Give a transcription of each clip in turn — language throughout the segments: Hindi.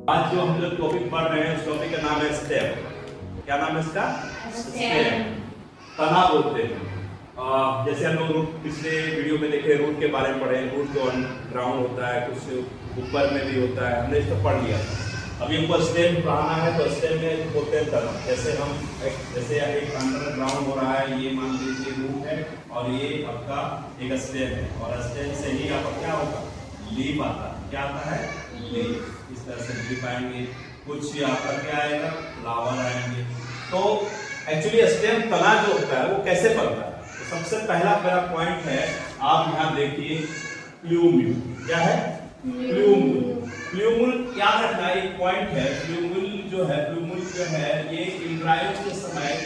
आज जो हम लोग टॉपिक पढ़ रहे हैं उस टॉपिक का नाम है स्टेम। क्या नाम है इसका? स्टेम। तना बोलते हैं। जैसे हम लोग रूट पिछले वीडियो में देखे, रूट के बारे में पढ़े। रूट तो ग्राउंड होता है, कुछ ऊपर में भी होता है, हमने इसको पढ़ लिया। अभी हमको स्टेम पढ़ाना है तो स्टेम में बोलते हैं तना। जैसे एक अंडरग्राउंड हो रहा है, ये मान लीजिए रूट है और ये आपका एक स्टेम है, और स्टेम से ही आपका क्या होगा? लीफ आता है। क्या आता है? लीफ। इस तरह से लीफ आएंगे, कुछ आपका क्या आएगा? फ्लावर आएंगे। तो एक्चुअली स्टेम तना जो होता है वो कैसे बनता है? तो सबसे पहला मेरा पॉइंट है, आप यहाँ देखिए प्लूम्यूल। क्या है? प्लूम्यूल। प्लूम्यूल याद रखना एक पॉइंट है। प्लूम्यूल जो है ये एम्ब्रायो के समय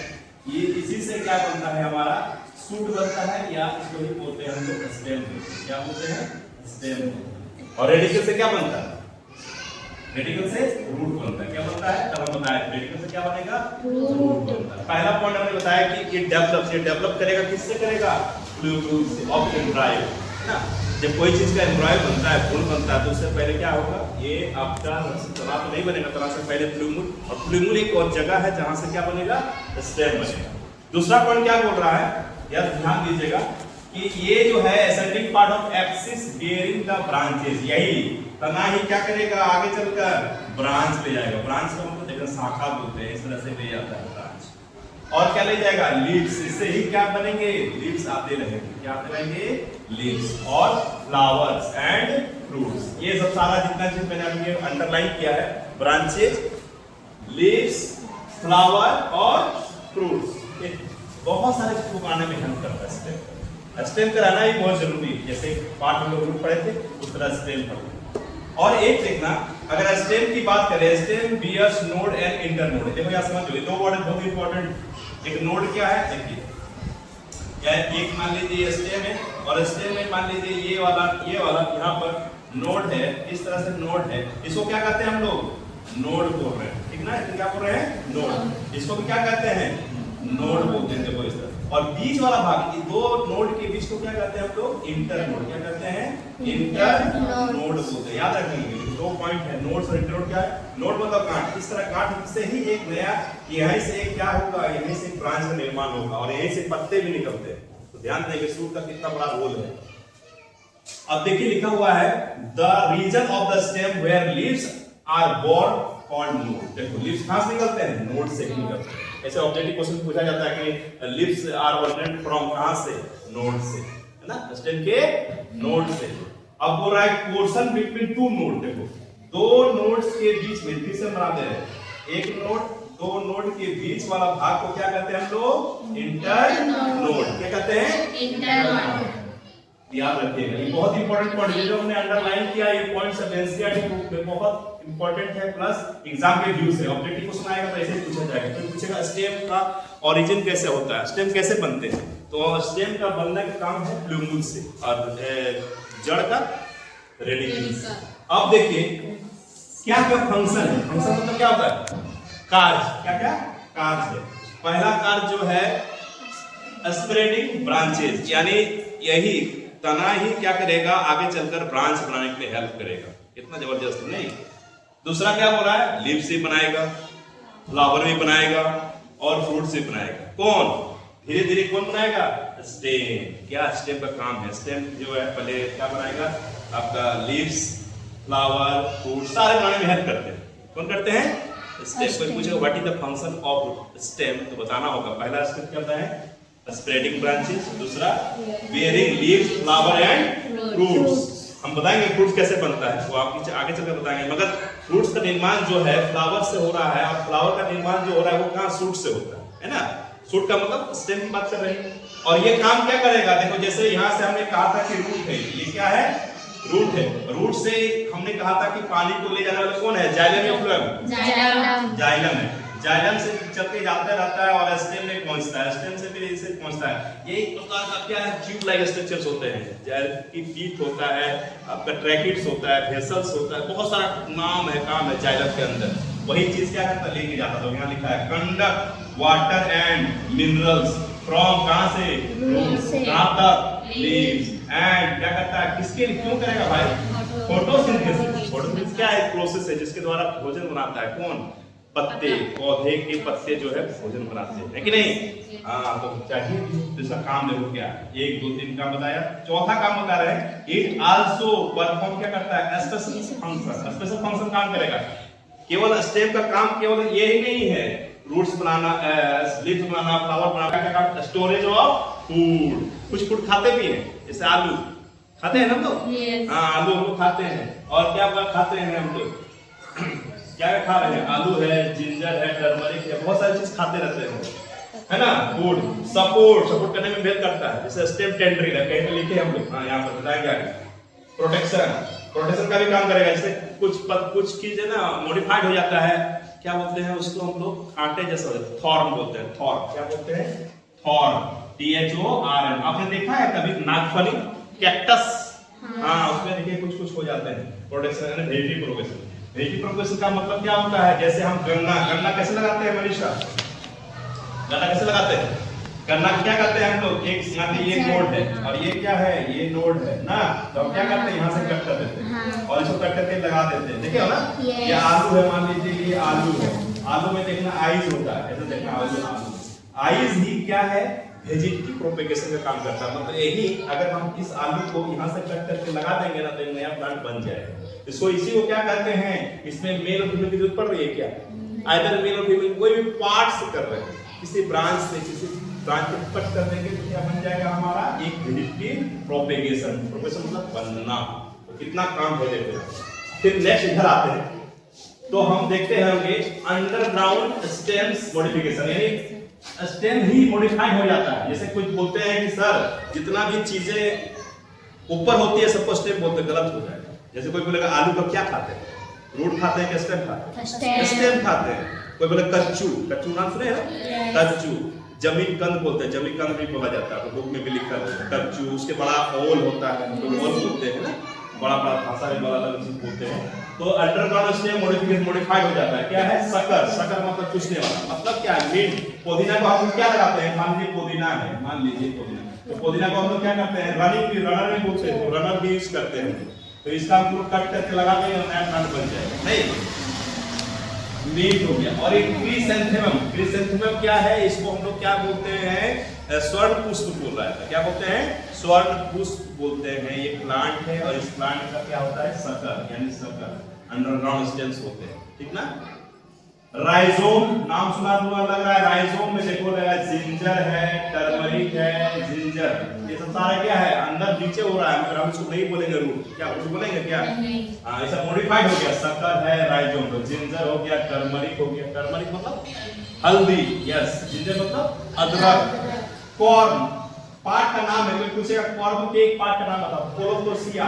ये इसी से क्या बनता है? हमारा सूट बनता है, या इसको ही बोलते हैं हम लोग स्टेम। क्या बोलते हैं? स्टेम। और रेडिकल से क्या बनता है? रेडिकल से रूट बनता है। क्या बनता है? तब हम बताया रेडिकल से क्या बनेगा? रूट बनता है। पहला पॉइंट हमने बताया कि ये डेवलप करेगा, किससे करेगा? प्लूम्यूल से, ऑफ एम्ब्रायो, है ना। जब कोई चीज का एम्ब्रायो बनता है, फूल बनता है, तो उससे पहले क्या होगा? ये आपका तना तो नहीं बनेगा, तना से पहले प्लूम्यूल। और प्लूम्यूल एक और जगह है जहां से क्या बनेगा? स्टेम बनेगा। दूसरा पॉइंट क्या बोल रहा है, यार ध्यान दीजिएगा कि ये जो है ascending part of axis bearing the branches, यही तना ही क्या करेगा? आगे चलकर ब्रांच ले जाएगा। ब्रांच का मतलब देखो शाखा बोलते हैं, इस तरह से ले जाता है ब्रांच। और क्या ले जाएगा? लीव्स। इससे ही क्या बनेंगे? लीव्स आते रहेंगे। क्या आते रहेंगे? लीव्स और फ्लावर्स एंड फ्रूट्स। ये सब सारा जितना चीज मैंने अभी अंडरलाइन किया है, ब्रांचेस, लीव्स, फ्लावर और फ्रूट्स, बहुत सारे चीज को बनाने में हेल्प करता है स्टेम। स्टेम कराना ही बहुत जरूरी है। जैसे पार्ट हम लोग पढ़े थे उस तरह स्टेम पढ़ो। और एक देखना, अगर स्टेम की बात करें, stem bears node and internode. देखो यहाँ समझ लो, दो वर्ड बहुत इंपॉर्टेंट। एक नोड क्या है, देखिए क्या एक मान लीजिए स्टेम है, और स्टेम में मान लीजिए ये वाला यहाँ पर नोड है, इस तरह से नोड है। इसको क्या कहते हैं हम लोग? नोड बोल रहे हैं, ठीक ना। क्या बोल रहे हैं? नोड। इसको भी क्या कहते हैं? नोड बोलते हैं। देखो इस तरह। और बीच वाला भाग, दो नोड के बीच को क्या कहते हैं हम लोग? इंटरनोड। क्या कहते हैं? इंटरनोड बोलते हैं। याद रखेंगे दो पॉइंट है, नोड और इंटरनोड। क्या है? नोड मतलब गांठ। इस तरह गांठ से ही एक नया, यहीं से एक क्या होगा? यहीं से एक ब्रांच का निर्माण होगा, और यहीं से पत्ते भी निकलते हैं। तो ध्यान देंगे सूट का कितना बड़ा रोल है। अब देखिए लिखा हुआ है the region of the stem where leaves are born called node. देखो लीव्स कहां से निकलते हैं? नोड से ही निकलते हैं। ऐसे ऑब्जेक्टिव क्वेश्चन पूछा जाता है कि लीव्स आर ओरिजिनेटेड फ्रॉम कहां से? नोड से, है ना, स्टेम के नोड से। अब बोल रहा है पोर्शन बिटवीन टू नोड। देखो दो नोड्स के बीच में, फिर से बना दे रहे हैं, एक नोड, दो नोड के बीच वाला भाग को क्या कहते हैं हम लोग? इंटरनोड। क्या कहते हैं? इंटरनोड। याद रखिएगा, ये बहुत इंपॉर्टेंट पॉइंट है जो हमने अंडरलाइन किया। ये पॉइंट सब एनसीईआरटी बुक में बहुत इंपॉर्टेंट है, प्लस एग्जाम के व्यू से ऑब्जेक्टिव क्वेश्चन आएगा तो ऐसे ही पूछा जाएगा। तो पूछेगा स्टेम का ओरिजिन कैसे होता है, स्टेम कैसे बनते हैं। तो स्टेम का बनने का काम है प्लूम्यूल से, और जड़ का रेडिकल से। अब देखिए क्या क्या फंक्शन है। फंक्शन मतलब क्या होता है? कार्य। क्या क्या कार्य है? पहला कार्य जो है स्प्रेडिंग ब्रांचेस, यानी यही तना ही क्या करेगा? आगे चलकर ब्रांच बनाने के लिए हेल्प करेगा। कितना जबरदस्त नहीं। दूसरा क्या हो रहा है? लीफ से बनाएगा, फ्लावर भी बनाएगा, और फ्रूट से बनाएगा। कौन? धीरे धीरे कौन बनाएगा? स्टेम। क्या स्टेम का काम है? स्टेम जो है पहले क्या बनाएगा? आपका लीव्स, फ्लावर, फ्रूट सारे बनाने में हेल्प करते हैं। कौन करते हैं? स्टेम। कोई पूछेगा what is the function of stem, तो बताना होगा। पहला स्टेप क्या होता है? Spreading branches. दूसरा bearing leaves, flower and fruits. हम बताएंगे फ्रूट्स कैसे बनता है, वो आप आगे चलकर बताएंगे। मगर फ्रूट्स का निर्माण जो है फ्लावर से हो रहा है, और फ्लावर का निर्माण जो हो रहा है वो कहाँ? सूट से होता है ना। सूट का मतलब स्टेम की बात कर रहे हैं। और ये काम क्या करेगा? देखो जैसे यहाँ से हमने कहा था कि रूट है, ये क्या है? रूट है। रूट से हमने कहा था कि पानी को ले जाने वाला कौन है? जाइलम या फ्लोएम? जाइलम है। जाइलम से चलते जाते रहता है और स्टेम में पहुंचता है, स्टेम से फिर इसे पहुंचता है। ये एक प्रकार का क्या है? ट्यूब लाइक स्ट्रक्चर्स होते हैं। जाइलम की टीथ होता है, आपका ट्रैकिट्स होता है, वेसल्स होता है, बहुत सारा नाम है, काम है जाइलम के अंदर। वही चीज क्या करता? लेके जाता था। यहाँ लिखा है conduct water and minerals from कहां से? रूट से। कहां तक? लीव्स। एंड क्या करता है? किसके लिए? क्यों करेगा भाई? फोटोसिंथेसिस। फोटोसिंथेसिस क्या है? प्रोसेस है जिसके द्वारा भोजन बनाता है। कौन? पत्ते, पौधे के पत्ते जो है भोजन बनाते हैं, है कि नहीं? हाँ, तो चाहिए तो इसका काम देखो क्या, 1 2 3 काम बताया। चौथा काम बता रहे हैं, इट आल्सो परफॉर्म क्या करता है? Special function. स्पेशल फंक्शन काम करेगा। केवल स्टेम का काम केवल ये ही नहीं है, रूट्स बनाना, लीफ बनाना, फ्लावर बनाना, क्या काम? Storage of food. कुछ फूड खाते भी हैं, जैसे आलू खाते हैं ना हम लोग। हाँ, आलू हम लोग खाते हैं। और क्या खाते हैं हम लोग? क्या खा रहे हैं? आलू है, जिंजर है, टर्मरिक है, बहुत सारी चीज खाते रहते हैं, है ना? फूड सपोर्ट करने में हेल्प करता है, जैसे स्टेम टेंड्रिल है, कहीं पे लिखे हम लोग, हाँ यहाँ पर बताएंगे आगे। प्रोटेक्शन का भी काम करेगा, जैसे कुछ चीजें ना मॉडिफाइड हो जाता है, क्या बोलते हैं उसको हम लोग? कांटे जैसा हो जाता है, थॉर्न बोलते हैं। थॉर्न क्या बोलते हैं? Thorn, THORN। आपने देखा है कभी नागफनी, कैक्टस? हाँ, उसमें देखिए कुछ हो जाते हैं। प्रोटेक्शन यानी वेजिटेटिव प्रोग्रेशन। वेजिटेटिव प्रोग्रेशन का मतलब क्या होता है? जैसे हम गन्ना कैसे लगाते हैं मनीषा? गन्ना कैसे लगाते हैं? गन्ना क्या करते हैं हम लोग? ये नोड है और ये क्या है? ये नोड है ना, तो हम क्या करते हैं? यहाँ से कट कर देते हैं और इसको कट करके लगा देते हैं। देखिए हो ना, ये आलू है, मान लीजिए ये आलू है। आलू में देखना आइज होता है, ऐसे देखना आलू। आइज ही क्या है? वेजिटेटिव प्रोपेगेशन का काम करता है। मतलब यही, अगर हम इस आलू को यहाँ से कट करके लगा देंगे ना, तो एक नया प्लांट बन जाएगा। इसको इसी को क्या करते हैं? इसमें मेल और फीमेल की जरूरत पड़ रही है क्या? आइदर मेल और फीमेल कोई भी पार्ट से कर रहे हैं, किसी ब्रांच से किसी ब्रांच को कट कर देंगे तो क्या बन जाएगा हमारा? एक वेजिटेटिव प्रोपेगेशन। प्रोपेगेशन मतलब बनना। तो कितना काम है देखो। फिर नेक्स्ट इधर आते हैं, तो हम देखते होंगे अंडरग्राउंड स्टेम्स मॉडिफिकेशन, यानी स्टेम ही मॉडिफाइड हो जाता है। जैसे कुछ बोलते हैं कि सर जितना भी चीजें ऊपर होती है सबको स्टेम बोलते, गलत हो जाएगा। जैसे कोई बोलेगा आलू का क्या खाते हैं? रूट खाते हैं कि स्टेम खाते हैं? स्टेम खाते हैं। कोई बोले कच्चू नाम सुने हैं? कच्चू। जमीन कंद बोलते हैं, जमीन कंद भी बोला जाता है, तो बुक में भी लिखा है कच्चू। उसके बड़ा ओल होता है, तो ओल बोलते हैं ना, बड़ा भाषा में बड़ा अलग चीज बोलते हैं। तो अंडरग्राउंड स्टेम मॉडिफाइड हो जाता है। क्या है? सकर मतलब चूसने वाला। मतलब क्या है? मीन पुदीना को हम क्या लगाते हैं? मान लीजिए पुदीना है, मान लीजिए पुदीना, तो पुदीना को हम लोग क्या करते हैं? रनर भी बोलते हैं, तो रनर भी यूज करते हैं। तो इसका हम लोग कट करके लगा देंगे और नया प्लांट बन जाएगा। नहीं, मीट हो गया। और एक क्रिसैंथेमम क्या है? इसको हम लोग क्या बोलते हैं? स्वर्ण पुष्प बोल रहा है। क्या बोलते हैं? स्वर्ण पुष्प बोलते हैं। ये प्लांट है और इस प्लांट का क्या होता है? सकर, यानी सकर, अंडरग्राउंड स्टेम्स होते हैं, ठीक ना? राइजोम नाम सुना हुआ लग रहा है। राइजोम में देखो लगा जिंजर है, टर्मरिक है, जिंजर, ये सब सारा क्या है? अंदर नीचे हो रहा है, मगर हम इसको नहीं बोलेंगे रूट। क्या रूट बोलेंगे क्या? हाँ, ऐसा मॉडिफाइड हो गया। सकर है, राइजोम, तो जिंजर हो गया, टर्मरिक हो गया। टर्मरिक मतलब हल्दी, यस। जिंजर मतलब अदरक। कॉर्न पार्ट का नाम है, कोई पूछेगा कॉर्न के एक पार्ट का नाम बताओ। कोलोकोसिया,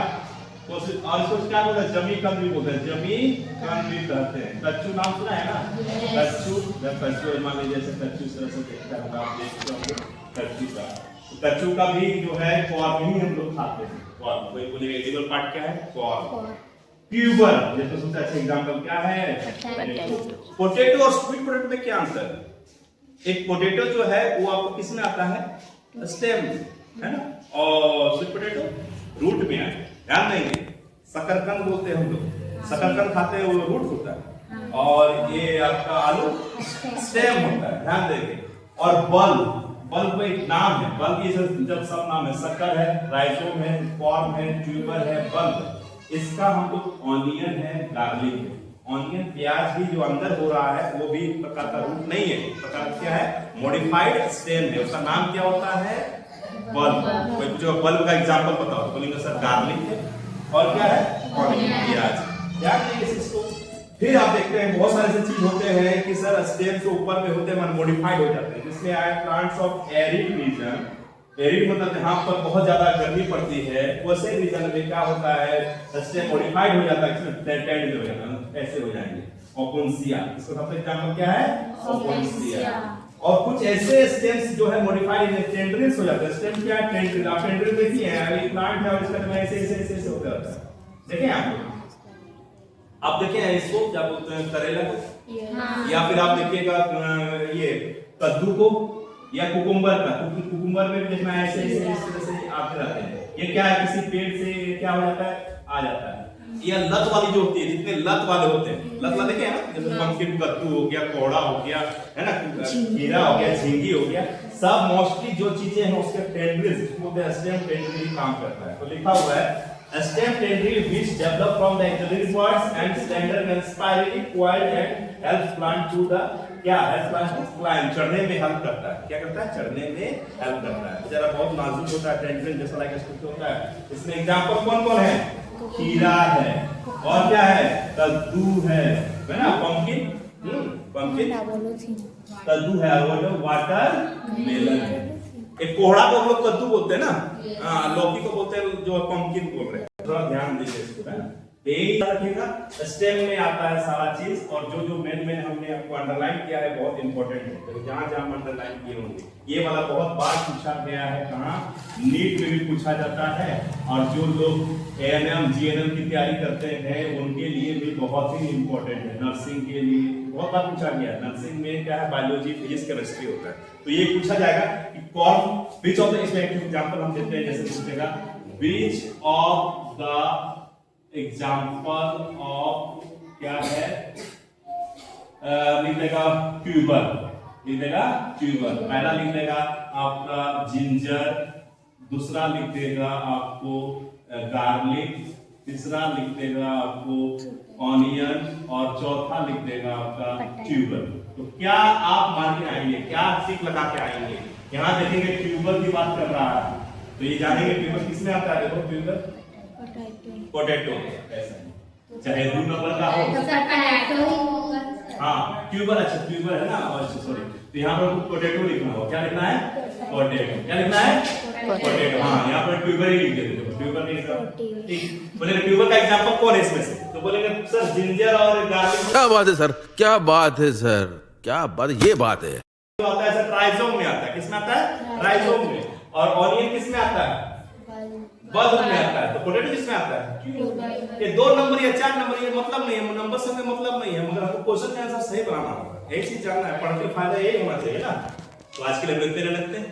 तो और इसको क्या बोलते हैं? जमी कंद भी बोलते हैं, जमी कंद भी कहते हैं। कच्चू नाम सुना है ना? कच्चू मान लीजिए जैसे कच्चू से देखता है, आप देखते हो कच्चू का भी जो है कॉर्न ही हम लोग खाते हैं। कॉर्न, कोई बोलेगा एडिबल पार्ट क्या है? कॉर्न। ट्यूबर, जैसे सबसे अच्छा एग्जांपल क्या है? पोटैटो और स्वीट पोटैटो में क्या अंतर है? एक पोटैटो जो है वो आपको किस में आता है? स्टेम, है ना? और स्वीट पोटैटो रूट में आता है। ध्यान देंगे, शकरकंद बोलते हैं हम लोग, शकरकंद खाते हैं, वो रूट होता है, और ये आपका आलू स्टेम होता है। ध्यान देंगे। और बल्ब का एक नाम है, बल्ब की जब सब नाम है, शक्कर है, राइजोम है, कॉर्न है, ट्यूबर है, बल्ब। इसका हम लोग ऑनियन है, गार्लिक है। ऑनियन प्याज भी जो अंदर हो रहा है वो भी प्रकार का रूट नहीं है, प्रकार क्या है? मॉडिफाइड स्टेम है। उसका नाम क्या होता है? बल्ब। कोई पूछेगा बल्ब का एग्जांपल बताओ, बोलेंगे सर गार्लिक है और क्या है? प्याज। क्या करेंगे इसको? फिर आप देखते हैं बहुत सारे ऐसे चीज होते हैं कि सर स्टेम से ऊपर में होते हैं, मॉडिफाइड हो जाते हैं। जिसमें आए plants of arid region. Arid मतलब जहां पर बहुत ज्यादा गर्मी पड़ती है, वैसे रीजन में क्या होता है? स्टेम मॉडिफाइड हो जाता है, टेंड हो जाता है, ऐसे हो जाएंगे। ओपोन्सिया, इसका सबसे एग्जांपल क्या है? ओपोन्सिया। और कुछ ऐसे स्टेम्स जो है मॉडिफाइड टेंड्रिल्स हो जाते हैं। स्टेम क्या है? टेंड्रिल। आप टेंड्रिल देखिए, अभी प्लांट है और इसका में ऐसे हो जाता है। देखें आप देखें इसको क्या बोलते हैं? करेला को, या फिर आप देखिएगा ये कद्दू को या कुकुम्बर का। कुकुम्बर में देखना ऐसे इस तरह से आते रहते हैं। ये क्या है? किसी पेड़ से क्या हो जाता है? आ जाता है। या लत वाली जो होती है, जितने लत वाले होते हैं, लत वाले क्या है ना, जैसे पंपकिन कद्दू हो गया, कोहड़ा हो गया, है ना, खीरा हो गया, झींगी हो गया, सब मोस्टली जो चीजें हैं उसके टेंड्रिल्स, जिसको बोलते हैं स्टेम टेंड्रिल काम करता है। तो लिखा हुआ है stem tendril which develop from the axillary parts and slender and spirally coiled and helps plant to the क्या help plant to climb, चढ़ने में हेल्प करता है। क्या करता है? चढ़ने में हेल्प करता है। जरा बहुत नाजुक होता है, टेंड्रिल जैसा लाइक स्ट्रक्चर होता है। इसमें एग्जांपल कौन-कौन है? खीरा है और क्या है? कद्दू है ना, पंपकिन, पंपकिन, कद्दू है और वाटर मेलन है। एक कोहड़ा को हम लोग कद्दू बोलते हैं ना, हाँ, लौकी को बोलते हैं, जो पंपकिन बोल रहे हैं। थोड़ा ध्यान दीजिए इसको, है ना, यही रखिएगा। स्टेम में आता है सारा चीज, और जो जो मेन हमने आपको अंडरलाइन किया है बहुत इंपॉर्टेंट है, तो जहां जहां अंडरलाइन किए होंगे ये वाला बहुत बार पूछा गया है, कहां नीट में भी पूछा जाता है, और जो लोग एएनएम जीएनएम की तैयारी करते हैं उनके लिए भी बहुत ही इंपॉर्टेंट है। नर्सिंग के लिए बहुत बार पूछा गया है। नर्सिंग में क्या है? बायोलॉजी, फिजिक्स, केमिस्ट्री होता है, तो ये पूछा जाएगा कि कौन विच ऑफ द, इसमें एग्जांपल हम देते हैं, जैसे पूछेगा which of the example of क्या है, लिख देगा ट्यूबर, लिख देगा ट्यूबर। पहला लिख देगा आपका जिंजर, दूसरा लिख देगा आपको गार्लिक, तीसरा लिख देगा आपको ऑनियन, और चौथा लिख देगा आपका ट्यूबर। तो क्या आप मान के आएंगे, क्या टिक लगा के आएंगे? यहाँ देखेंगे ट्यूबर की बात कर रहा है, तो ये जानेंगे ट्यूबर किसमें आता है। देखो ट्यूबर पोटैटो, ऐसा है, चाहे 2 नंबर का हो, हाँ ट्यूबर, अच्छा ट्यूबर है ना, अच्छा सॉरी, तो यहाँ पर पोटैटो लिखना हो, क्या लिखना है? पोटैटो। क्या लिखना है? पोटैटो। हाँ, यहाँ पर ट्यूबर ही लिख देते, ट्यूबर नहीं लिखा, ठीक। बोलेंगे ट्यूबर का एग्जांपल कौन है इसमें से, तो बोलेंगे सर जिंजर और गार्लिक। क्या बात है सर, क्या बात है सर, क्या बात, ये बात है। तो आता है सर ट्राइजोम में आता है, किसमें आता है? ट्राइजोम में। और ऑनियन किसमें आता है? बल्ब में आता है। तो पोटैटो किसमें आता है? ये 2 नंबर या 4 नंबर, ये मतलब नहीं है, नंबर से हमें मतलब नहीं है, मगर हमको क्वेश्चन का आंसर सही बनाना होगा। यही चीज जानना है, पढ़ के फायदा यही होना चाहिए ना। तो आज के लिए मिलते रहते हैं।